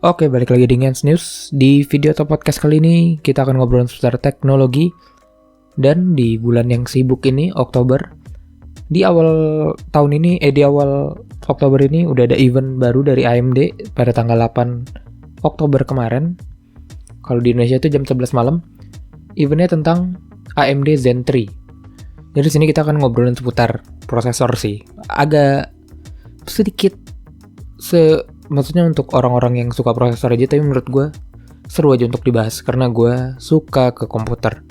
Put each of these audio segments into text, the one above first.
Oke, balik lagi di Gens News. Di video atau podcast kali ini kita akan ngobrol seputar teknologi. Dan di bulan yang sibuk ini, Oktober, di awal Oktober ini udah ada event baru dari AMD pada tanggal 8 Oktober kemarin. Kalau di Indonesia itu jam 11 malam. Eventnya tentang AMD Zen 3. Jadi di sini kita akan ngobrolin seputar prosesor sih. Agak sedikit maksudnya untuk orang-orang yang suka prosesor aja, tapi menurut gue seru aja untuk dibahas karena gue suka ke komputer.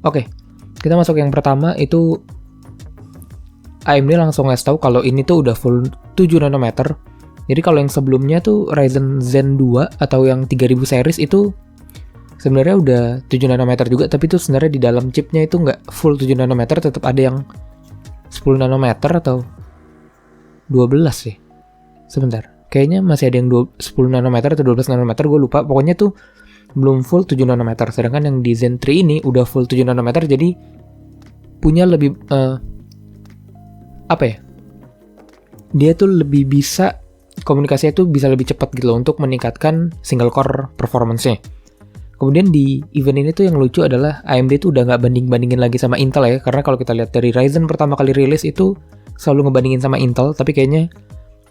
Oke, kita masuk yang pertama itu AMD langsung ngasih tahu kalau ini tuh udah full 7 nanometer. Jadi kalau yang sebelumnya tuh Ryzen Zen 2 atau yang 3000 series itu sebenarnya udah 7 nanometer juga, tapi tuh sebenarnya di dalam chipnya itu nggak full 7 nanometer, tetap ada yang 10 nanometer atau 12 sih. Sebentar. Kayaknya masih ada yang 10 nanometer atau 12 nanometer, gue lupa. Pokoknya tuh belum full 7 nanometer. Sedangkan yang di Zen 3 ini udah full 7 nanometer, jadi punya lebih dia tuh lebih bisa, komunikasinya tuh bisa lebih cepat gitu loh untuk meningkatkan single core performance-nya. Kemudian di event ini tuh yang lucu adalah AMD tuh udah nggak banding-bandingin lagi sama Intel ya, karena kalau kita lihat dari Ryzen pertama kali rilis itu selalu ngebandingin sama Intel, tapi kayaknya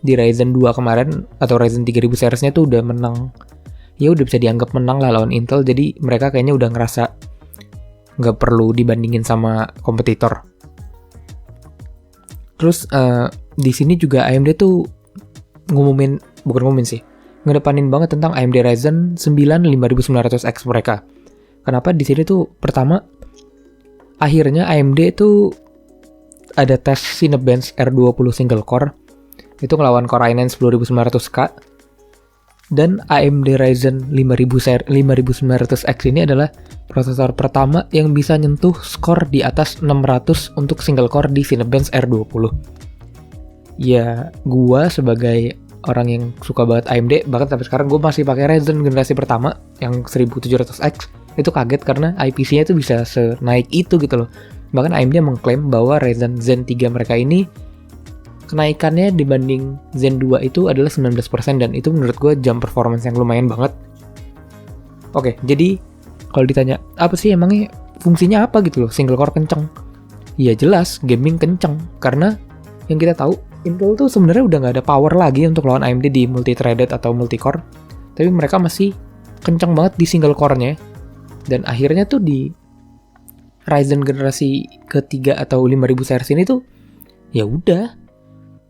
di Ryzen 2 kemarin atau Ryzen 3000 seriesnya tuh udah menang. Ya udah bisa dianggap menang lah lawan Intel, jadi mereka kayaknya udah ngerasa nggak perlu dibandingin sama kompetitor. Terus di sini juga AMD tuh ngedepanin banget tentang AMD Ryzen 9 5900X mereka. Kenapa di sini tuh pertama akhirnya AMD tuh ada tes Cinebench R20 single core. Itu ngelawan Core i9 10900K, dan AMD Ryzen 5900X ini adalah prosesor pertama yang bisa nyentuh skor di atas 600 untuk single core di Cinebench R20. Ya, gua sebagai orang yang suka banget AMD, bahkan sampai sekarang gue masih pakai Ryzen generasi pertama yang 1700X, itu kaget karena IPC-nya itu bisa senaik itu gitu loh. Bahkan AMD mengklaim bahwa Ryzen Zen 3 mereka ini kenaikannya dibanding Zen 2 itu adalah 19%, dan itu menurut gue jump performance yang lumayan banget. Oke, jadi kalau ditanya apa sih emangnya fungsinya apa gitu loh single core kenceng? Ya jelas gaming kenceng, karena yang kita tahu Intel tuh sebenarnya udah nggak ada power lagi untuk lawan AMD di multi-threaded atau multi-core, tapi mereka masih kenceng banget di single core-nya. Dan akhirnya tuh di Ryzen generasi ketiga atau 5000 series ini tuh ya udah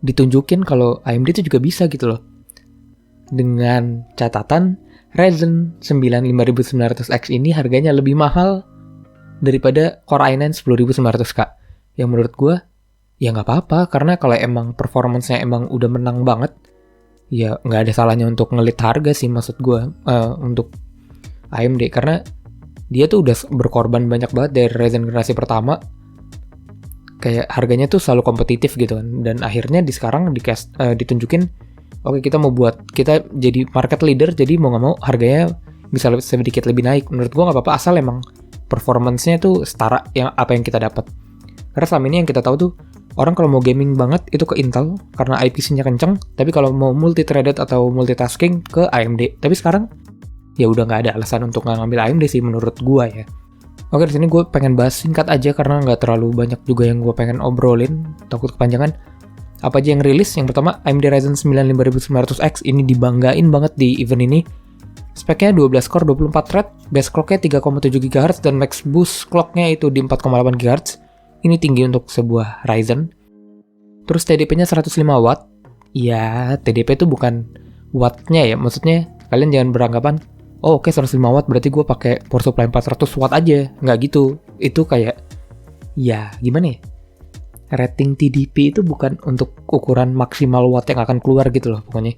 ditunjukin kalau AMD itu juga bisa gitu loh. Dengan catatan Ryzen 9 5900X ini harganya lebih mahal daripada Core i9 10900K. Yang menurut gue ya nggak apa-apa, karena kalau emang performance-nya emang udah menang banget, ya nggak ada salahnya untuk ngelit harga sih maksud gue untuk AMD, karena dia tuh udah berkorban banyak banget dari Ryzen generasi pertama. Kayak harganya tuh selalu kompetitif gitu kan, dan akhirnya sekarang ditunjukin, oke, kita jadi market leader, jadi mau nggak mau harganya bisa sedikit lebih naik. Menurut gua nggak apa-apa asal emang performance-nya tuh setara yang apa yang kita dapat. Karena selama ini yang kita tahu tuh orang kalau mau gaming banget itu ke Intel karena IPC-nya kenceng, tapi kalau mau multi-threaded atau multitasking ke AMD. Tapi sekarang ya udah nggak ada alasan untuk nggak ngambil AMD sih menurut gua ya. Oke, di sini gue pengen bahas singkat aja karena nggak terlalu banyak juga yang gue pengen obrolin, takut kepanjangan. Apa aja yang rilis? Yang pertama, AMD Ryzen 9 5900X ini dibanggain banget di event ini. Speknya 12 core 24 thread, base clocknya 3,7 GHz dan max boost clocknya itu di 4,8 GHz. Ini tinggi untuk sebuah Ryzen. Terus TDP-nya 105 watt. Ya, TDP itu bukan wattnya ya, maksudnya kalian jangan beranggapan oh oke, 105 watt berarti gue pakai power supply 400 watt aja. Nggak gitu. Itu kayak, ya gimana ya? Rating TDP itu bukan untuk ukuran maksimal watt yang akan keluar gitu loh pokoknya.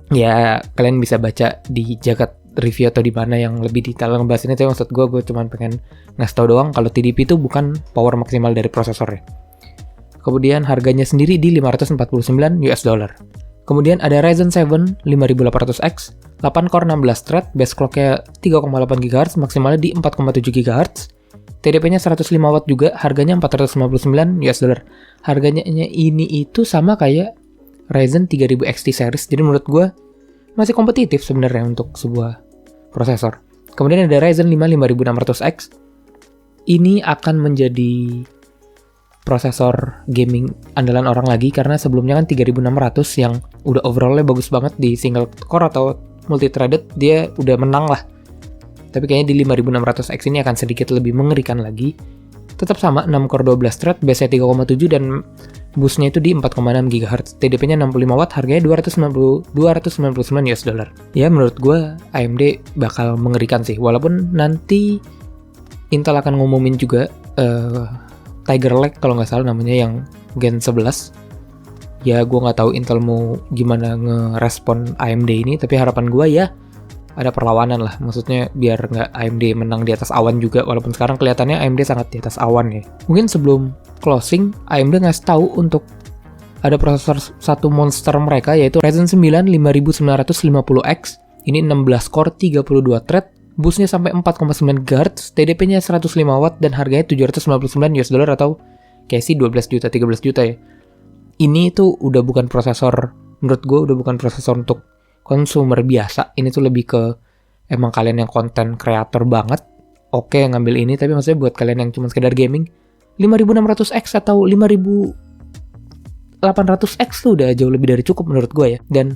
Ya, kalian bisa baca di Jagat Review atau di mana yang lebih detail ngebahas ini. Tapi maksud gue cuma pengen ngasih tau doang kalau TDP itu bukan power maksimal dari prosesornya. Kemudian harganya sendiri di $549. Kemudian ada Ryzen 7 5800X, 8 core 16 thread, base clocknya 3,8 GHz, maksimalnya di 4,7 GHz. TDP-nya 105 watt juga, harganya $459. Harganya ini itu sama kayak Ryzen 3000 XT series. Jadi menurut gue masih kompetitif sebenarnya untuk sebuah prosesor. Kemudian ada Ryzen 5 5600X. Ini akan menjadi prosesor gaming andalan orang lagi karena sebelumnya kan 3600 yang udah overallnya bagus banget di single core atau multi-threaded, dia udah menang lah. Tapi kayaknya di 5600X ini akan sedikit lebih mengerikan lagi. Tetap sama 6 core 12 thread, base 3,7 dan boostnya itu di 4,6 GHz. TDP-nya 65 watt, harganya 299 US dollar. Ya menurut gue AMD bakal mengerikan sih. Walaupun nanti Intel akan ngumumin juga Tiger Lake kalau nggak salah namanya yang Gen 11. Ya gue nggak tahu Intel mau gimana ngerespon AMD ini. Tapi harapan gue ya ada perlawanan lah, maksudnya biar nggak AMD menang di atas awan juga, walaupun sekarang kelihatannya AMD sangat di atas awan ya. Mungkin sebelum closing, AMD ngasih tahu untuk ada prosesor satu monster mereka yaitu Ryzen 9 5950X. Ini 16 core 32 thread, boostnya sampai 4,9 GHz, TDP-nya 105 watt dan harganya 799 US dollar atau kayak sih 12 juta 13 juta ya. Ini tuh udah bukan prosesor, menurut gue udah bukan prosesor untuk consumer biasa. Ini tuh lebih ke emang kalian yang konten kreator banget, oke ngambil ini. Tapi maksudnya buat kalian yang cuma sekedar gaming, 5600X atau 5800X tuh udah jauh lebih dari cukup menurut gue ya. Dan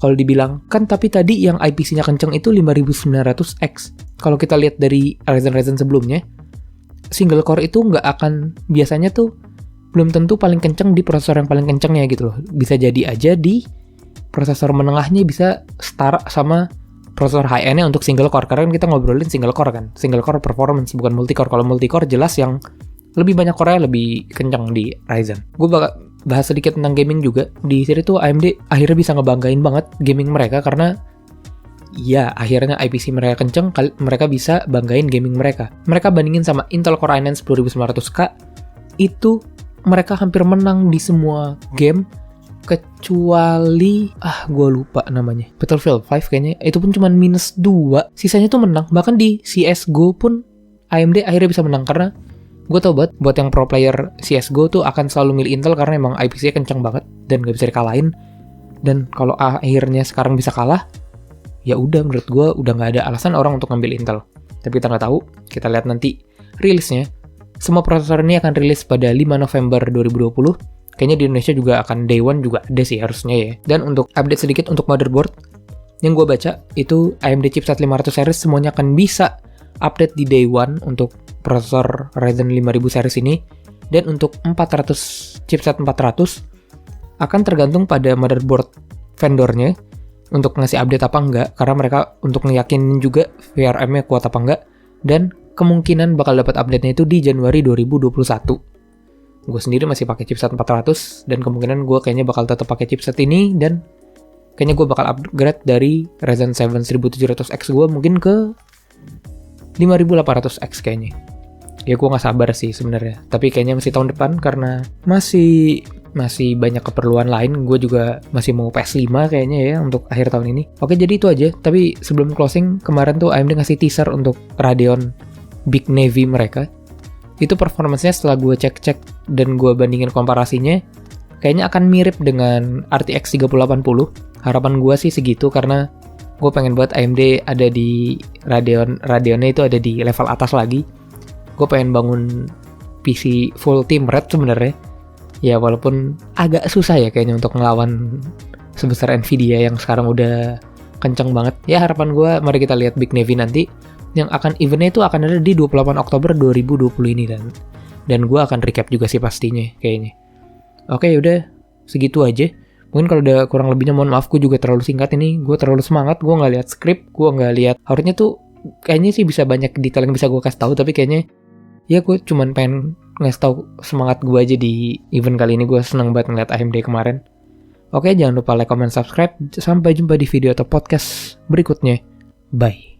kalau dibilang kan tapi tadi yang IPC-nya kenceng itu 5900X. Kalau kita lihat dari Ryzen sebelumnya, single core itu nggak akan, biasanya tuh belum tentu paling kenceng di prosesor yang paling kencengnya gitu loh. Bisa jadi aja di prosesor menengahnya bisa setara sama prosesor high-end-nya untuk single core. Karena kan kita ngobrolin single core kan, single core performance bukan multi-core. Kalau multi-core jelas yang lebih banyak core-nya lebih kencang di Ryzen. Gue bakal bahas sedikit tentang gaming juga. Di sini tuh AMD akhirnya bisa ngebanggain banget gaming mereka karena ya akhirnya IPC mereka kenceng, mereka bisa banggain gaming mereka. Mereka bandingin sama Intel Core i9 10900K, itu mereka hampir menang di semua game kecuali gue lupa namanya, Battlefield 5 kayaknya, itu pun cuma -2, sisanya tuh menang. Bahkan di CSGO pun AMD akhirnya bisa menang karena gue tau banget buat yang pro player CSGO tuh akan selalu milih Intel karena emang IPC-nya kenceng banget dan gak bisa dikalahin. Dan kalau akhirnya sekarang bisa kalah, ya udah menurut gue udah gak ada alasan orang untuk ngambil Intel. Tapi kita nggak tahu, kita lihat nanti rilisnya. Semua prosesor ini akan rilis pada 5 November 2020. Kayaknya di Indonesia juga akan day one juga ada sih harusnya ya. Dan untuk update sedikit untuk motherboard, yang gue baca itu AMD chipset 500 series semuanya akan bisa update di day one untuk prosesor Ryzen 5000 series ini. Dan untuk 400 chipset 400 akan tergantung pada motherboard vendornya untuk ngasih update apa enggak, karena mereka untuk ngeyakinin juga VRM-nya kuat apa enggak. Dan kemungkinan bakal dapat update-nya itu di Januari 2021. Gue sendiri masih pakai chipset 400 dan kemungkinan gue kayaknya bakal tetap pakai chipset ini dan kayaknya gue bakal upgrade dari Ryzen 7 1700X gue mungkin ke 5800X kayaknya. Ya gue nggak sabar sih sebenarnya, tapi kayaknya masih tahun depan karena masih banyak keperluan lain. Gue juga masih mau PS5 kayaknya ya untuk akhir tahun ini. Oke, jadi itu aja. Tapi sebelum closing, kemarin tuh AMD ngasih teaser untuk Radeon Big Navy mereka. Itu performance-nya setelah gue cek-cek dan gue bandingin komparasinya, kayaknya akan mirip dengan RTX 3080. Harapan gue sih segitu karena gue pengen buat AMD ada di Radeonnya itu ada di level atas lagi. Gue pengen bangun PC full team red sebenarnya. Ya walaupun agak susah ya kayaknya untuk ngelawan sebesar Nvidia yang sekarang udah kenceng banget. Ya harapan gue, mari kita lihat Big Navy nanti. Yang akan eventnya itu akan ada di 28 Oktober 2020 ini dan gue akan recap juga sih pastinya kayaknya. Oke, yaudah segitu aja. Mungkin kalau udah kurang lebihnya mohon maaf, gue juga terlalu singkat ini. Gue terlalu semangat, gue nggak lihat skrip, gue nggak lihat. Harusnya tuh kayaknya sih bisa banyak detail yang bisa gue kasih tahu, tapi kayaknya ya gue cuman pengen ngasih tahu semangat gue aja di event kali ini. Gue seneng banget ngeliat AMD kemarin. Oke, jangan lupa like, comment, subscribe. Sampai jumpa di video atau podcast berikutnya. Bye.